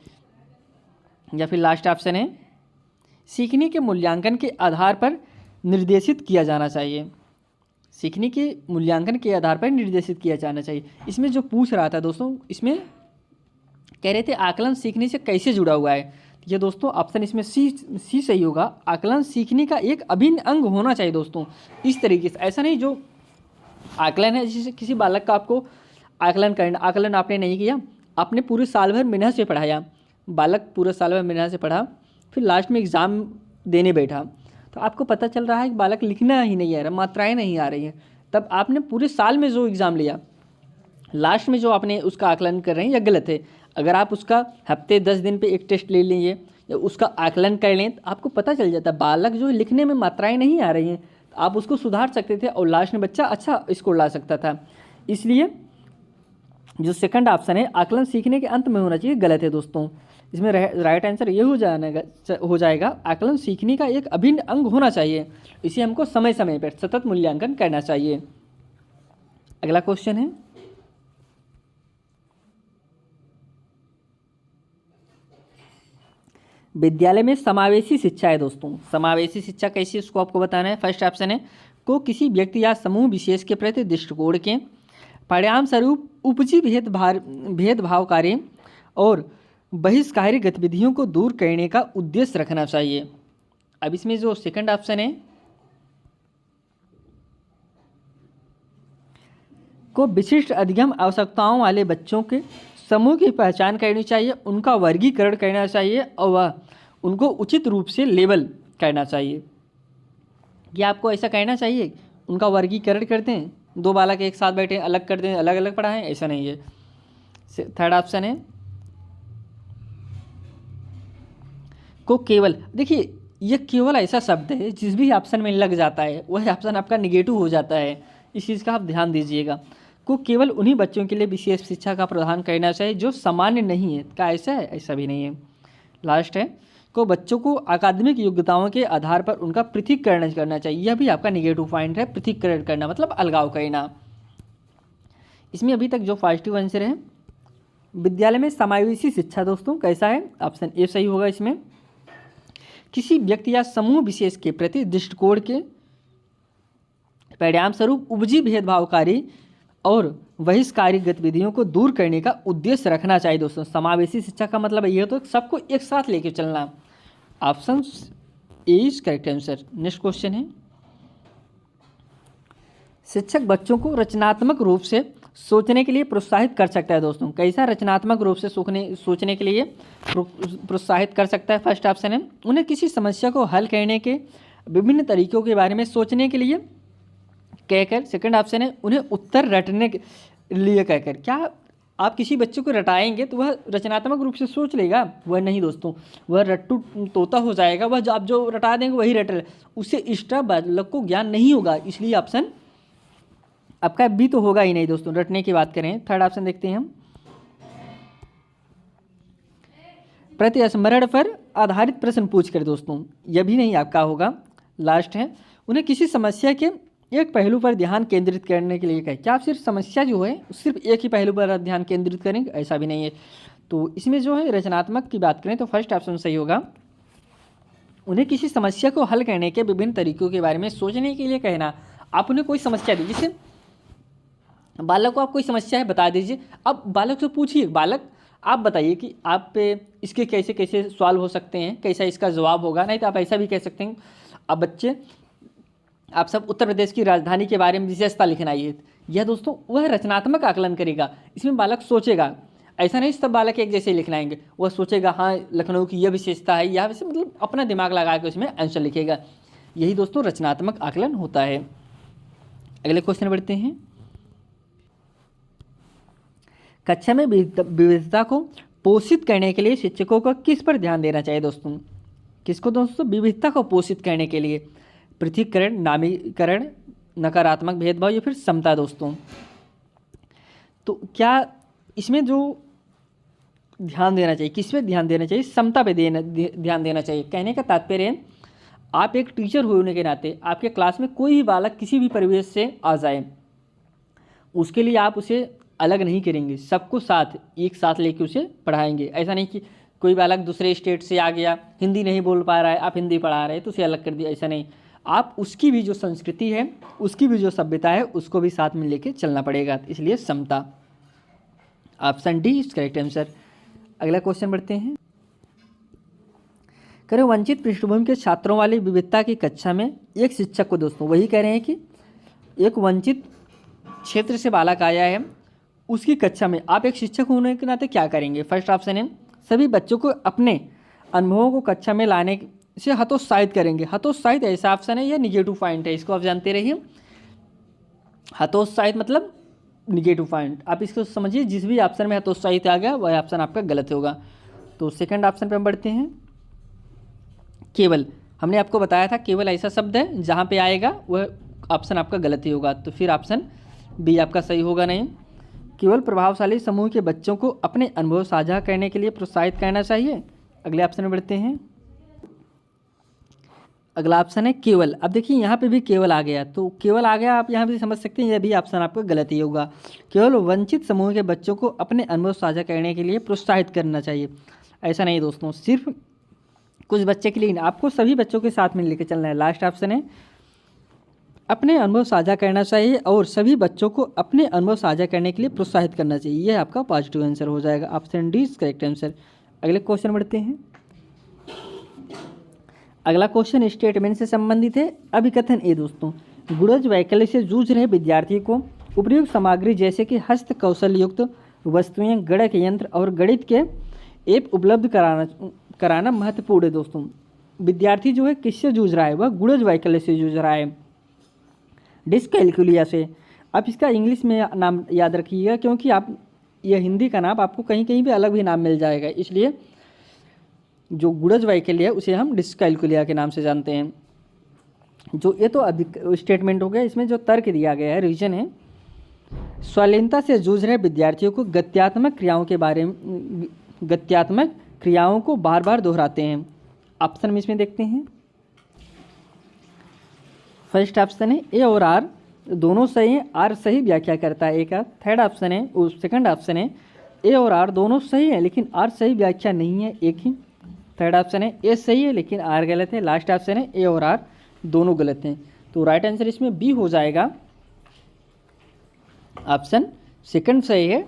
या फिर लास्ट ऑप्शन है, सीखने के मूल्यांकन के आधार पर निर्देशित किया जाना चाहिए। सीखने के मूल्यांकन के आधार पर निर्देशित किया जाना चाहिए। इसमें जो पूछ रहा था दोस्तों, इसमें कह रहे थे आकलन सीखने से कैसे जुड़ा हुआ है। ये दोस्तों ऑप्शन इसमें सी सही होगा। आकलन सीखने का एक अभिन्न अंग होना चाहिए। दोस्तों इस तरीके से, ऐसा नहीं जो आकलन है जैसे किसी बालक का आपको आकलन आपने नहीं किया, आपने पूरे साल भर मेहनत से पढ़ाया, बालक पूरे साल भर मेहनत से पढ़ा, फिर लास्ट में एग्ज़ाम देने बैठा, तो आपको पता चल रहा है कि बालक लिखना ही नहीं आ रहा, मात्राएं नहीं आ रही हैं। तब आपने पूरे साल में जो एग्ज़ाम लिया, लास्ट में जो आपने उसका आकलन कर रहे हैं, यह गलत है। अगर आप उसका हफ्ते 10 दिन पे एक टेस्ट ले लीजिए या उसका आकलन कर लें, तो आपको पता चल जाता है बालक जो लिखने में मात्राएं नहीं आ रही हैं, तो आप उसको सुधार सकते थे और लास्ट में बच्चा अच्छा स्कोर ला सकता था। इसलिए जो सेकंड ऑप्शन है आकलन सीखने के अंत में होना चाहिए, गलत है दोस्तों। इसमें राइट आंसर ये हो जाएगा आकलन सीखने का एक अभिन्न अंग होना चाहिए। इसे हमको समय समय पर सतत मूल्यांकन करना चाहिए। अगला क्वेश्चन है, विद्यालय में समावेशी शिक्षा है। दोस्तों समावेशी शिक्षा कैसी, उसको आपको बताना है। फर्स्ट ऑप्शन है, को किसी व्यक्ति या समूह विशेष के प्रति दृष्टिकोण के परिणाम स्वरूप उपजी भेदभावकारी और बहिष्कारी गतिविधियों को दूर करने का उद्देश्य रखना चाहिए। अब इसमें जो सेकंड ऑप्शन है, को विशिष्ट अधिगम आवश्यकताओं वाले बच्चों के समूह की पहचान करनी चाहिए, उनका वर्गीकरण करना चाहिए और वह उनको उचित रूप से लेबल करना चाहिए। क्या आपको ऐसा कहना चाहिए उनका वर्गीकरण करते हैं, दो बालक एक साथ बैठे अलग कर दें, अलग अलग पढ़ाएं, ऐसा नहीं है। थर्ड ऑप्शन है, को केवल, देखिए यह केवल ऐसा शब्द है जिस भी ऑप्शन में लग जाता है वह ऑप्शन आपका निगेटिव हो जाता है, इस चीज़ का आप ध्यान दीजिएगा। को केवल उन्हीं बच्चों के लिए विशेष शिक्षा का प्रदान करना चाहिए जो सामान्य नहीं है। क्या ऐसा है? ऐसा भी नहीं है। लास्ट है, को बच्चों को अकादमिक योग्यताओं के आधार पर उनका पृथक्करण करना चाहिए। यह भी आपका निगेटिव पॉइंट है, पृथक्करण करना मतलब अलगाव करना। इसमें अभी तक जो पॉजिटिव आंसर है, विद्यालय में समावेशी शिक्षा दोस्तों कैसा है, ऑप्शन ए सही होगा। इसमें किसी व्यक्ति या समूह विशेष के प्रति दृष्टिकोण के परिणाम स्वरूप उपजी भेदभावकारी और बहिष्कारी गतिविधियों को दूर करने का उद्देश्य रखना चाहिए। दोस्तों समावेशी शिक्षा का मतलब ये तो सबको एक साथ लेकर चलना। Option A is correct answer. Next question है, शिक्षक बच्चों को रचनात्मक रूप से सोचने के लिए प्रोत्साहित कर सकता है। दोस्तों कैसा रचनात्मक रूप से सोचने के लिए प्रोत्साहित कर सकता है? फर्स्ट ऑप्शन है, उन्हें किसी समस्या को हल करने के विभिन्न तरीकों के बारे में सोचने के लिए कहकर। सेकंड ऑप्शन है, उन्हें उत्तर रटने के लिए कहकर। क्या आप किसी बच्चे को रटाएंगे तो वह रचनात्मक रूप से सोच लेगा? वह नहीं दोस्तों, वह रट्टू तोता हो जाएगा। वह आप जो रटा देंगे वही रट ले, उससे एक्स्ट्रा बालक को ज्ञान नहीं होगा। इसलिए ऑप्शन आपका बी तो होगा ही नहीं दोस्तों। रटने की बात करें, थर्ड ऑप्शन देखते हैं हम, प्रतिस्मरण पर आधारित प्रश्न पूछ कर। दोस्तों यह भी नहीं आपका होगा। लास्ट है, उन्हें किसी समस्या के एक पहलू पर ध्यान केंद्रित करने के लिए कहें। क्या आप सिर्फ समस्या जो है सिर्फ एक ही पहलू पर ध्यान केंद्रित करेंगे? ऐसा भी नहीं है। तो इसमें जो है रचनात्मक की बात करें तो फर्स्ट ऑप्शन सही होगा। उन्हें किसी समस्या को हल करने के विभिन्न तरीकों के बारे में सोचने के लिए कहना। आप उन्हें कोई समस्या दीजिए, जैसे बालक को आप कोई समस्या है बता दीजिए। अब बालक से पूछिए, बालक आप बताइए कि आप इसके कैसे कैसे सॉल्व हो सकते हैं, कैसा इसका जवाब होगा। नहीं तो आप ऐसा भी कह सकते हैं, अब बच्चे आप सब उत्तर प्रदेश की राजधानी के बारे में विशेषता लिखना आइए। यह दोस्तों वह रचनात्मक आकलन करेगा। इसमें बालक सोचेगा, ऐसा नहीं सब बालक एक जैसे लिखना आएंगे। वह सोचेगा हाँ लखनऊ की यह विशेषता है, यह वैसे मतलब अपना दिमाग लगा के उसमें आंसर लिखेगा। यही दोस्तों रचनात्मक आकलन होता है। अगले क्वेश्चन बढ़ते हैं, कक्षा में विविधता को पोषित करने के लिए शिक्षकों को किस पर ध्यान देना चाहिए? दोस्तों किसको दोस्तों? विविधता को पोषित करने के लिए पृथकीकरण, नामीकरण, नकारात्मक भेदभाव या फिर समता। दोस्तों तो क्या इसमें जो ध्यान देना चाहिए, किस पे ध्यान देना चाहिए? समता पे ध्यान देना चाहिए। कहने का तात्पर्य है, आप एक टीचर होने के नाते आपके क्लास में कोई भी बालक किसी भी परिवेश से आ जाए, उसके लिए आप उसे अलग नहीं करेंगे, सबको साथ एक साथ लेके उसे पढ़ाएंगे। ऐसा नहीं कि कोई बालक दूसरे स्टेट से आ गया, हिंदी नहीं बोल पा रहा है, आप हिंदी पढ़ा रहे हैं तो उसे अलग कर दिया, ऐसा नहीं। आप उसकी भी जो संस्कृति है, उसकी भी जो सभ्यता है, उसको भी साथ में लेके चलना पड़ेगा। इसलिए समता। Option D is correct answer. अगला क्वेश्चन बढ़ते हैं, करें वंचित पृष्ठभूमि के छात्रों वाली विविधता की कक्षा में एक शिक्षक को। दोस्तों वही कह रहे हैं कि एक वंचित क्षेत्र से बालक आया है, उसकी कक्षा में आप एक शिक्षक होने के नाते क्या करेंगे? फर्स्ट ऑप्शन है, सभी बच्चों को अपने अनुभवों को कक्षा में लाने से हतोत्साहित करेंगे। हतोत्साहित ऐसा ऑप्शन है, यह निगेटिव पॉइंट है, इसको आप जानते रहिए। हतोत्साहित मतलब निगेटिव पॉइंट, आप इसको समझिए। जिस भी ऑप्शन में हतोत्साहित आ गया वह ऑप्शन आपका गलत होगा। तो सेकंड ऑप्शन पे हम बढ़ते हैं, केवल। हमने आपको बताया था केवल ऐसा शब्द है जहाँ पे आएगा वह ऑप्शन आपका गलत ही होगा। तो फिर ऑप्शन बी आपका सही होगा नहीं। केवल प्रभावशाली समूह के बच्चों को अपने अनुभव साझा करने के लिए प्रोत्साहित करना चाहिए। अगले ऑप्शन में बढ़ते हैं, अगला ऑप्शन है केवल। अब देखिए यहाँ पे भी केवल आ गया, तो केवल आ गया, आप यहाँ पे समझ सकते हैं यह भी ऑप्शन आपका गलत ही होगा। केवल वंचित समूह के बच्चों को अपने अनुभव साझा करने के लिए प्रोत्साहित करना चाहिए, ऐसा नहीं दोस्तों, सिर्फ कुछ बच्चे के लिए, आपको सभी बच्चों के साथ में लेकर चलना है। लास्ट ऑप्शन है, अपने अनुभव साझा करना चाहिए और सभी बच्चों को अपने अनुभव साझा करने के लिए प्रोत्साहित करना चाहिए। यह आपका पॉजिटिव आंसर हो जाएगा। Option D is correct answer. अगले क्वेश्चन बढ़ते हैं, अगला क्वेश्चन स्टेटमेंट से संबंधित है। अभिकथन ए दोस्तों, गुणज वैकल्य से जूझ रहे विद्यार्थियों को उपयुक्त सामग्री जैसे कि हस्त कौशल युक्त वस्तुएं, गणक यंत्र और गणित के ऐप उपलब्ध कराना महत्वपूर्ण है। दोस्तों विद्यार्थी जो है किससे जूझ रहा है? वह गुणज वैकल्य से जूझ रहा है, डिस्कैल्कुलिया से। आप इसका इंग्लिश में नाम याद रखिएगा, क्योंकि आप यह हिंदी का नाम आपको कहीं कहीं पे अलग भी नाम मिल जाएगा। इसलिए जो गुणज वैकल्य है उसे हम डिस्कैल्कुलिया के नाम से जानते हैं। जो ये तो अधिक स्टेटमेंट हो गया, इसमें जो तर्क दिया गया है, रीजन है, स्वालीनता से जूझ रहे विद्यार्थियों को गत्यात्मक क्रियाओं को बार बार दोहराते हैं। ऑप्शन में इसमें देखते हैं, फर्स्ट ऑप्शन है ए और आर दोनों सही हैं, आर सही व्याख्या करता है एक। थर्ड ऑप्शन है, सेकंड ऑप्शन है ए और आर दोनों सही हैं लेकिन आर सही व्याख्या नहीं है, एक ही। थर्ड ऑप्शन है ए सही है लेकिन आर गलत है। लास्ट ऑप्शन है ए और आर दोनों गलत हैं। तो राइट आंसर इसमें बी हो जाएगा, ऑप्शन सेकंड सही है।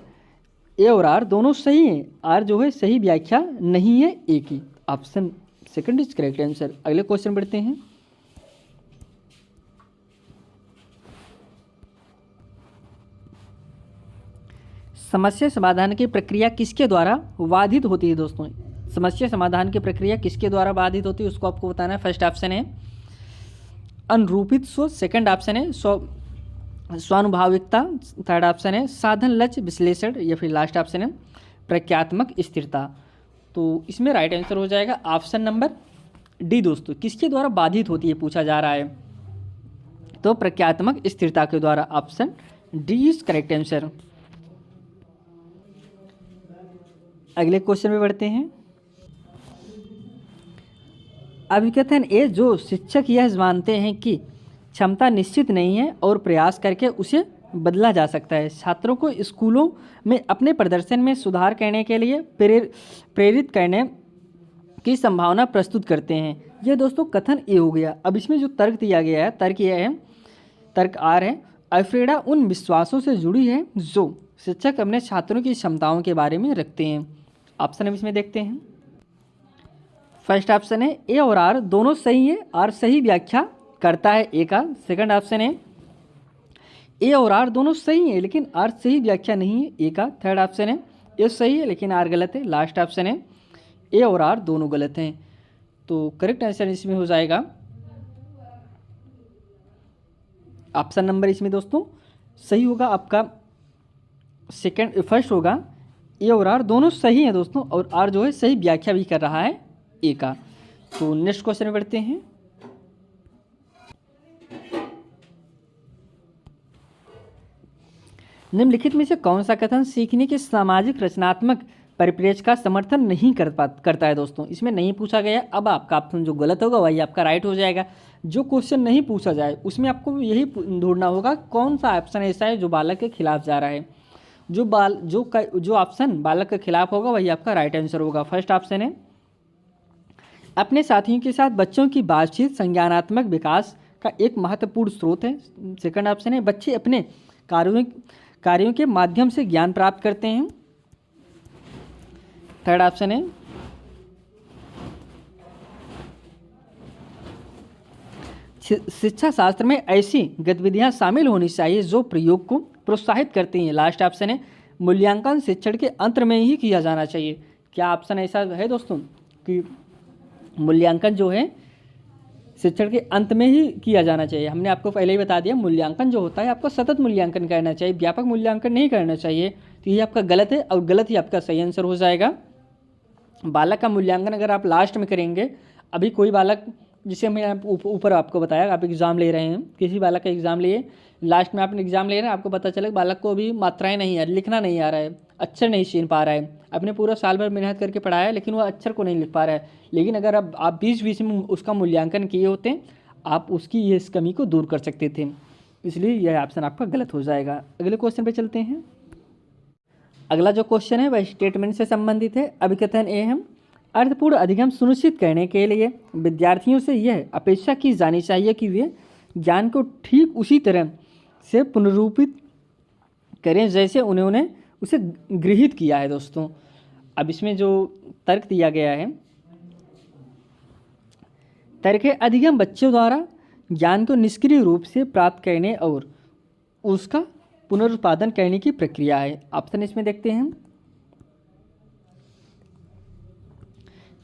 ए और आर दोनों सही हैं, आर जो है सही व्याख्या नहीं है ए की। Option second is correct answer. अगले क्वेश्चन बढ़ते हैं। समस्या समाधान की प्रक्रिया किसके द्वारा बाधित होती है दोस्तों? समस्या समाधान की प्रक्रिया किसके द्वारा बाधित होती है उसको आपको बताना है। फर्स्ट ऑप्शन है अनुरूपित सोच, सेकंड ऑप्शन है स्वानुभाविकता, थर्ड ऑप्शन है साधन लक्ष्य विश्लेषण, या फिर लास्ट ऑप्शन है प्रक्रियात्मक स्थिरता। तो इसमें राइट आंसर हो जाएगा ऑप्शन नंबर डी दोस्तों। किसके द्वारा बाधित होती है पूछा जा रहा है, तो प्रक्रियात्मक स्थिरता के द्वारा। Option D is correct answer. अगले क्वेश्चन में बढ़ते हैं। अभिकथन ए, जो शिक्षक यह मानते हैं कि क्षमता निश्चित नहीं है और प्रयास करके उसे बदला जा सकता है, छात्रों को स्कूलों में अपने प्रदर्शन में सुधार करने के लिए प्रेरित करने की संभावना प्रस्तुत करते हैं। यह दोस्तों कथन ए हो गया। अब इसमें जो तर्क दिया गया है, तर्क यह है, तर्क आर है, अल्फ्रेडा उन विश्वासों से जुड़ी है जो शिक्षक अपने छात्रों की क्षमताओं के बारे में रखते हैं। ऑप्शन हम इसमें देखते हैं। फर्स्ट ऑप्शन है ए और आर दोनों सही है, आर सही व्याख्या करता है ए का। सेकंड ऑप्शन है ए और आर दोनों सही है लेकिन आर सही व्याख्या नहीं है ए का। थर्ड ऑप्शन है ए सही है लेकिन आर गलत है। लास्ट ऑप्शन है ए और आर दोनों गलत हैं। तो करेक्ट आंसर इसमें हो जाएगा ऑप्शन नंबर इसमें दोस्तों सही होगा आपका सेकंड, फर्स्ट होगा ए और आर दोनों सही हैं दोस्तों, और आर जो है सही व्याख्या भी कर रहा है ए का। तो नेक्स्ट क्वेश्चन में बढ़ते हैं। निम्नलिखित में से कौन सा कथन सीखने के सामाजिक रचनात्मक परिप्रेक्ष्य का समर्थन नहीं करता है दोस्तों? इसमें नहीं पूछा गया। अब आपका ऑप्शन जो गलत होगा वही आपका राइट हो जाएगा। जो क्वेश्चन नहीं पूछा जाए उसमें आपको यही ढूंढना होगा कौन सा ऑप्शन ऐसा है जो बालक के खिलाफ जा रहा है। जो ऑप्शन बालक के खिलाफ होगा वही आपका राइट आंसर होगा। फर्स्ट ऑप्शन है अपने साथियों के साथ बच्चों की बातचीत संज्ञानात्मक विकास का एक महत्वपूर्ण स्रोत है। सेकंड ऑप्शन है बच्चे अपने कार्यों के माध्यम से ज्ञान प्राप्त करते हैं। थर्ड ऑप्शन है शिक्षा शास्त्र में ऐसी गतिविधियां शामिल होनी चाहिए जो प्रयोग को प्रोत्साहित करती हैं। लास्ट ऑप्शन है मूल्यांकन शिक्षण के अंत में ही किया जाना चाहिए। क्या ऑप्शन ऐसा है दोस्तों कि मूल्यांकन जो है शिक्षण के अंत में ही किया जाना चाहिए? हमने आपको पहले ही बता दिया मूल्यांकन जो होता है आपको सतत मूल्यांकन करना चाहिए, व्यापक मूल्यांकन नहीं करना चाहिए। तो ये आपका गलत है और गलत ही आपका सही आंसर हो जाएगा। बालक का मूल्यांकन अगर आप लास्ट में करेंगे, अभी कोई बालक जिसे मैं ऊपर आपको बताया, आप एग्ज़ाम ले रहे हैं, किसी बालक का एग्ज़ाम लिए, लास्ट में आप एग्ज़ाम ले रहे हैं, आपको पता चले बालक को अभी मात्राएं नहीं आ रही, लिखना नहीं आ रहा है, अक्षर नहीं छीन पा रहा है, अपने पूरा साल भर मेहनत करके पढ़ाया है लेकिन वो अक्षर को नहीं लिख पा रहा है। लेकिन अगर अब आप बीच में उसका मूल्यांकन किए होते आप उसकी ये इस कमी को दूर कर सकते थे, इसलिए यह ऑप्शन आपका गलत हो जाएगा। अगले क्वेश्चन पे चलते हैं। अगला जो क्वेश्चन है वह स्टेटमेंट से संबंधित है। अभिकथन ए है अर्थपूर्ण अधिगम सुनिश्चित करने के लिए विद्यार्थियों से यह अपेक्षा की जानी चाहिए कि वे ज्ञान को ठीक उसी तरह से पुनरुत्थित करें जैसे उन्होंने उसे गृहीत किया है दोस्तों। अब इसमें जो तर्क दिया गया है, तर्क है अधिगम बच्चों द्वारा ज्ञान को निष्क्रिय रूप से प्राप्त करने और उसका पुनरुत्पादन करने की प्रक्रिया है। ऑप्शन इसमें देखते हैं।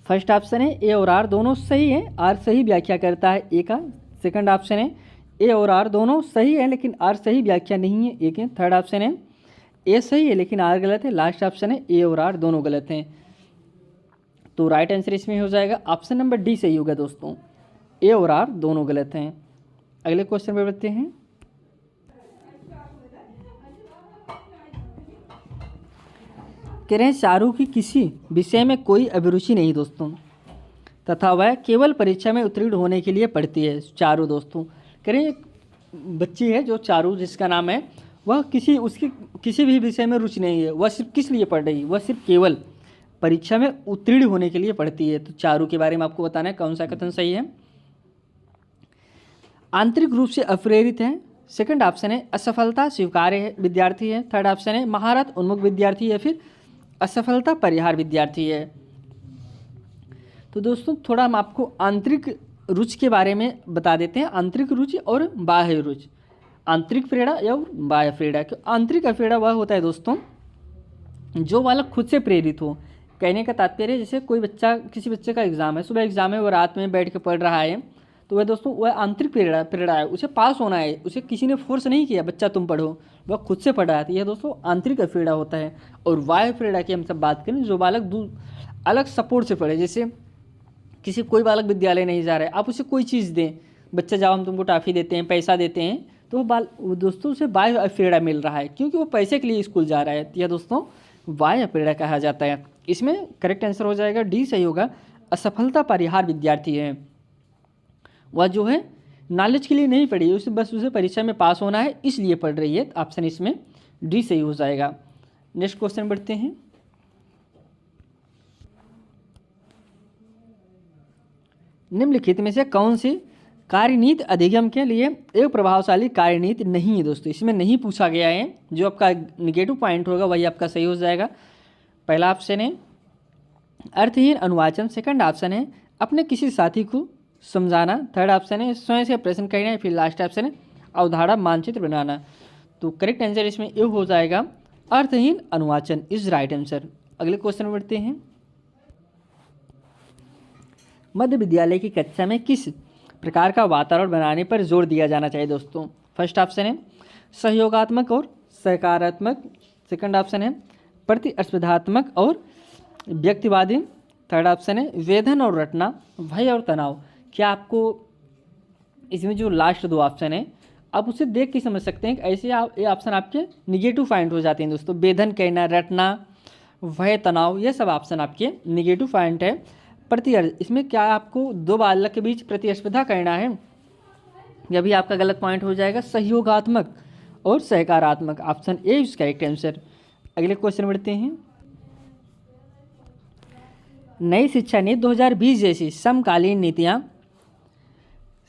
फर्स्ट ऑप्शन है ए और आर दोनों सही है, आर सही व्याख्या करता है ए का। सेकंड ऑप्शन है ए और आर दोनों सही है लेकिन आर सही व्याख्या नहीं है ए के। थर्ड ऑप्शन है ए सही है लेकिन आर गलत है। लास्ट ऑप्शन है ए और आर दोनों गलत हैं। तो राइट आंसर इसमें हो जाएगा ऑप्शन नंबर डी सही होगा दोस्तों, ए और आर दोनों गलत हैं। अगले क्वेश्चन पे बढ़ते हैं। कह रहे हैं चारू की किसी विषय में कोई अभिरुचि नहीं दोस्तों तथा वह केवल परीक्षा में उत्तीर्ण होने के लिए पढ़ती है। चारू दोस्तों कह रहे हैं एक बच्ची है जो चारू जिसका नाम है, वह उसकी किसी भी विषय में रुचि नहीं है, वह सिर्फ किस लिए पढ़ रही है, वह सिर्फ केवल परीक्षा में उत्तीर्ण होने के लिए पढ़ती है। तो चारों के बारे में आपको बताना है कौन सा कथन सही है। आंतरिक रूप से अप्रेरित है, सेकंड ऑप्शन है असफलता स्वीकार्य है विद्यार्थी है, थर्ड ऑप्शन है महारत उन्मुख विद्यार्थी है, फिर असफलता परिहार विद्यार्थी है। तो दोस्तों थोड़ा हम आपको आंतरिक रुचि के बारे में बता देते हैं, आंतरिक रुचि और बाह्य रुचि, आंतरिक प्रेरणा या बाह्य प्रेरणा। आंतरिक प्रेरणा वह होता है दोस्तों जो बालक खुद से प्रेरित हो। कहने का तात्पर्य है जैसे कोई बच्चा, किसी बच्चे का एग्जाम है, सुबह एग्जाम है, वो रात में बैठ के पढ़ रहा है, तो वह दोस्तों वह आंतरिक प्रेरणा है, उसे पास होना है, उसे किसी ने फोर्स नहीं किया बच्चा तुम पढ़ो, वह खुद से पढ़ रहा है। यह दोस्तों आंतरिक प्रेरणा होता है। और बाह्य प्रेरणा की हम सब बात करें जो बालक अलग सपोर्ट से पढ़े, जैसे किसी कोई बालक विद्यालय नहीं जा रहा है, आप उसे कोई चीज़ दें, बच्चा जाओ हम तुमको टॉफ़ी देते हैं, पैसा देते हैं, तो वो दोस्तों उसे बाह्य प्रेरणा मिल रहा है क्योंकि वो पैसे के लिए स्कूल जा रहा है। यह दोस्तों बाह्य प्रेरणा कहा जाता है। इसमें करेक्ट आंसर हो जाएगा डी सही होगा। असफलता परिहार विद्यार्थी है, वह जो है नॉलेज के लिए नहीं पढ़ी, उसे बस उसे परीक्षा में पास होना है इसलिए पढ़ रही है। ऑप्शन इसमें डी सही हो जाएगा। नेक्स्ट क्वेश्चन बढ़ते हैं। निम्नलिखित में से कौन सी कार्यनीति अधिगम के लिए एक प्रभावशाली कार्यनीति नहीं है दोस्तों। इसमें नहीं पूछा गया है, जो आपका निगेटिव पॉइंट होगा वही आपका सही हो जाएगा। पहला ऑप्शन है अर्थहीन अनुवाचन, सेकंड ऑप्शन है अपने किसी साथी को समझाना, थर्ड ऑप्शन है स्वयं से प्रश्न करना, फिर लास्ट ऑप्शन है अवधारणा मानचित्र बनाना। तो करेक्ट आंसर इसमें ये हो जाएगा अर्थहीन अनुवाचन इज राइट आंसर। अगले क्वेश्चन में बढ़ते हैं। मध्य विद्यालय की कक्षा में किस प्रकार का वातावरण बनाने पर जोर दिया जाना चाहिए दोस्तों। फर्स्ट ऑप्शन है सहयोगात्मक और सकारात्मक, सेकंड ऑप्शन है प्रतिस्पर्धात्मक और व्यक्तिवादी, थर्ड ऑप्शन है वेधन और रटना, भय और तनाव। क्या आपको इसमें जो लास्ट दो ऑप्शन है आप उसे देख के समझ सकते हैं कि ऐसे ये ऑप्शन आपके निगेटिव पॉइंट हो जाते हैं दोस्तों। वेधन कहना, रटना, भय, तनाव, ये सब ऑप्शन आपके निगेटिव पॉइंट है। इसमें क्या आपको दो बालक के बीच प्रतिस्पर्धा करना है, यह भी आपका गलत पॉइंट हो जाएगा। सहयोगात्मक और सकारात्मक, option A is correct answer. अगले क्वेश्चन बढ़ते हैं। नई शिक्षा नीति 2020 जैसी समकालीन नीतियाँ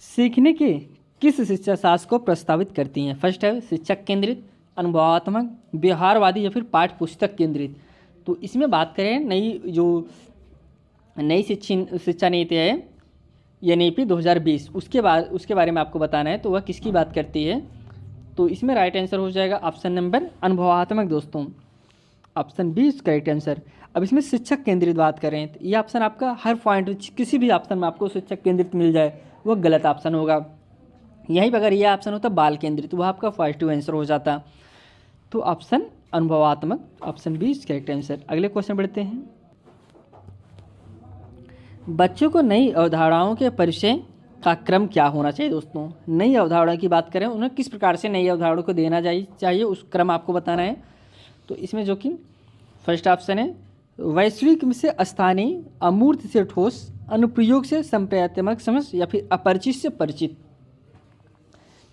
सीखने के किस शिक्षा शास्त्र को प्रस्तावित करती हैं। फर्स्ट है शिक्षक केंद्रित, अनुभवात्मक, व्यवहारवादी या फिर पाठ्य पुस्तक केंद्रित। तो इसमें बात करें नई शिक्षा नीति है एनईपी 2020, उसके बारे में आपको बताना है, तो वह किसकी बात करती है। तो इसमें राइट आंसर हो जाएगा ऑप्शन नंबर अनुभवात्मक दोस्तों, option B is correct answer. अब इसमें शिक्षक केंद्रित बात करें तो ये ऑप्शन आपका हर पॉइंट किसी भी ऑप्शन में आपको शिक्षक केंद्रित मिल जाए वो गलत ऑप्शन होगा। यहीं पर अगर ये ऑप्शन होता बाल केंद्रित, वह आपका पॉजिटिव आंसर हो जाता। तो ऑप्शन अनुभवात्मक, option B is correct answer. अगले क्वेश्चन बढ़ते हैं। बच्चों को नई अवधारणाओं के परिचय का क्रम क्या होना चाहिए दोस्तों। नई अवधारणा की बात करें, उन्हें किस प्रकार से नई अवधारणा को देना चाहिए उस क्रम आपको बताना है। तो इसमें जो कि फर्स्ट ऑप्शन है वैश्विक से स्थानीय, अमूर्त से ठोस, अनुप्रयोग से संप्रदायात्मक समझ या फिर अपरिचित से परिचित।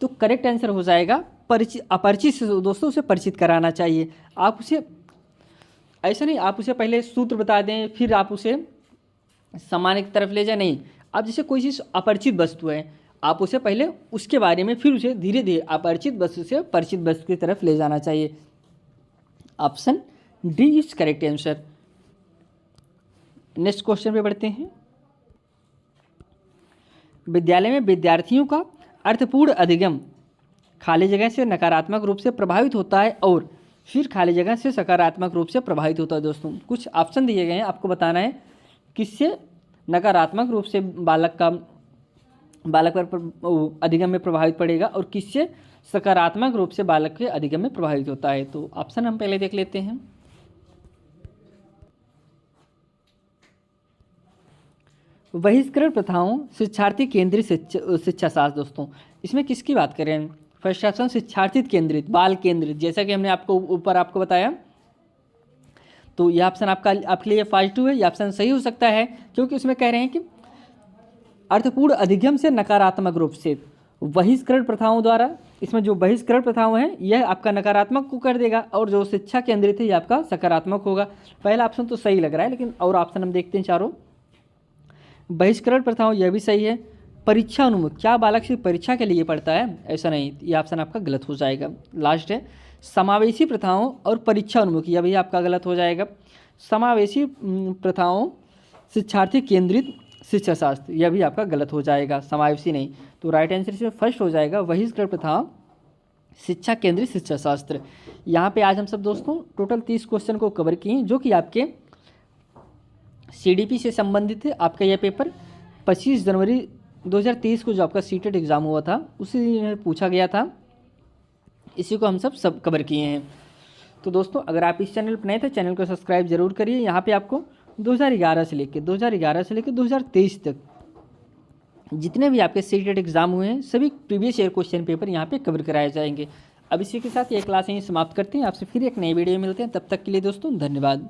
तो करेक्ट आंसर हो जाएगा अपरिचित से दोस्तों उसे परिचित कराना चाहिए। आप उसे ऐसा नहीं आप उसे पहले सूत्र बता दें फिर आप उसे सामान्य की तरफ ले जाए, नहीं। आप जैसे कोई चीज़ अपरिचित वस्तु है आप उसे पहले उसके बारे में फिर उसे धीरे धीरे अपरिचित वस्तु से परिचित वस्तु की तरफ ले जाना चाहिए। Option D is correct answer. Next question पे बढ़ते हैं। विद्यालय में विद्यार्थियों का अर्थपूर्ण अधिगम खाली जगह से नकारात्मक रूप से प्रभावित होता है और फिर खाली जगह से सकारात्मक रूप से प्रभावित होता है दोस्तों। कुछ ऑप्शन दिए गए हैं, आपको बताना है किससे नकारात्मक रूप से बालक पर अधिगम में प्रभावित पड़ेगा और किससे सकारात्मक रूप से बालक के अधिगम में प्रभावित होता है। तो ऑप्शन हम पहले देख लेते हैं। बहिष्करण प्रथाओं शिक्षार्थी केंद्रित शिक्षा शास्त्र दोस्तों, इसमें किसकी बात करें। फर्स्ट ऑप्शन शिक्षार्थी केंद्रित, बाल केंद्रित, जैसा कि हमने ऊपर आपको बताया। तो यह ऑप्शन आपके लिए पॉजिटिव है, यह ऑप्शन सही हो सकता है क्योंकि उसमें कह रहे हैं कि अर्थपूर्ण अधिगम से नकारात्मक रूप से बहिष्करण प्रथाओं द्वारा इसमें जो बहिष्करण प्रथाएं हैं यह आपका नकारात्मक को कर देगा, और जो शिक्षा केंद्रित है ये आपका सकारात्मक होगा। पहला ऑप्शन तो सही लग रहा है, लेकिन और ऑप्शन हम देखते हैं चारों। बहिष्करण प्रथाओं यह भी सही है। परीक्षा उन्मुख, क्या बालक सिर्फ परीक्षा के लिए पढ़ता है? ऐसा नहीं, ये ऑप्शन आपका गलत हो जाएगा। लास्ट है समावेशी प्रथाओं और परीक्षा उन्मुख, यह भी आपका गलत हो जाएगा। समावेशी प्रथाओं शिक्षार्थी केंद्रित शिक्षा शास्त्र, यह भी आपका गलत हो जाएगा, समावेशी नहीं। तो राइट आंसर इसमें फर्स्ट हो जाएगा बहिष्करण प्रथाओं शिक्षा केंद्रित शिक्षा शास्त्र। यहाँ पे आज हम सब दोस्तों टोटल 30 क्वेश्चन को कवर किए, जो कि आपके CDP से संबंधित है। आपका यह पेपर 25 जनवरी 2023 को जो आपका सीटेट एग्ज़ाम हुआ था उसी में पूछा गया था। इसी को हम सब कवर किए हैं। तो दोस्तों अगर आप इस चैनल पर नए थे, चैनल को सब्सक्राइब जरूर करिए। यहाँ पे आपको 2011 से लेकर 2023 तक जितने भी आपके सीटेट एग्ज़ाम हुए हैं सभी प्रीवियस ईयर क्वेश्चन पेपर यहाँ पे कवर कराए जाएंगे। अब इसी के साथ ये क्लास यहीं समाप्त करते हैं। आपसे फिर एक नई वीडियो में मिलते हैं, तब तक के लिए दोस्तों धन्यवाद।